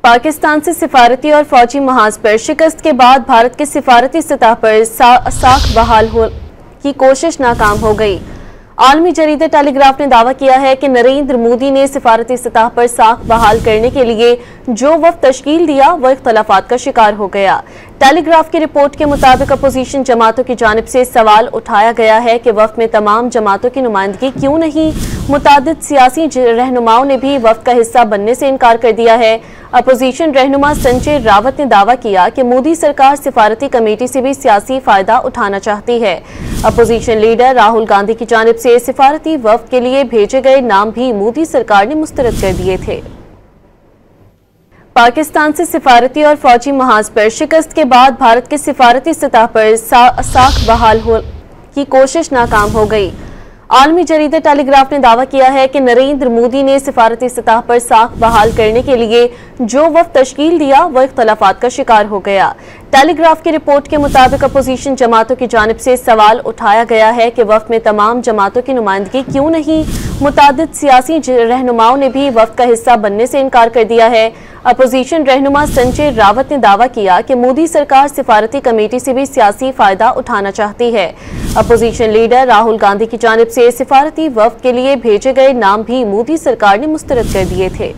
पाकिस्तान से सिफारती और फौजी महाज पर शिकस्त के बाद भारत के सिफारती सतह पर साख बहाल हो की कोशिश नाकाम हो गई। आलमी जरीदे टेलीग्राफ ने दावा किया है कि नरेंद्र मोदी ने सिफारती सतह पर साख बहाल करने के लिए जो वफ्द तश्कील दिया वह इख्तलाफात का शिकार हो गया। टेलीग्राफ की रिपोर्ट के मुताबिक अपोजिशन जमातों की जानिब से सवाल उठाया गया है कि वफ्द में तमाम जमातों की नुमाइंदगी क्यों नहीं। मुतादिद सियासी रहनुमाओं ने भी वफ्द का हिस्सा बनने से इनकार कर दिया है। अपोजिशन रहनुमा संजय रावत ने दावा किया कि मोदी सरकार सिफारती कमेटी से भी सियासी फायदा उठाना चाहती है। अपोजिशन लीडर राहुल गांधी की जानिब से सिफारती वफ्द के लिए भेजे गए नाम भी मोदी सरकार ने मुस्तरद कर दिए थे। पाकिस्तान से सिफारती और फौजी महाज पर शिकस्त के बाद भारत के सिफारती सतह पर साख बहाल हो की कोशिश नाकाम हो गई। आलमी जरीदे टेलीग्राफ ने दावा किया है कि नरेंद्र मोदी ने सिफारती सतह पर साख बहाल करने के लिए जो वफ्द तश्कील दिया वह इख्तलाफात का शिकार हो गया। टेलीग्राफ की रिपोर्ट के मुताबिक अपोजिशन जमातों की जानिब से सवाल उठाया गया है कि वफ्द में तमाम जमातों की नुमाइंदगी क्यों नहीं। मुतादिद सियासी रहनुमाओं ने भी वफ्द का हिस्सा बनने से इनकार कर दिया है। अपोजिशन रहनुमा संजय रावत ने दावा किया कि मोदी सरकार सिफारती कमेटी से भी सियासी फायदा उठाना चाहती है। अपोजिशन लीडर राहुल गांधी की जानिब से सिफारती वफ्द के लिए भेजे गए नाम भी मोदी सरकार ने मुस्तरद कर दिए थे।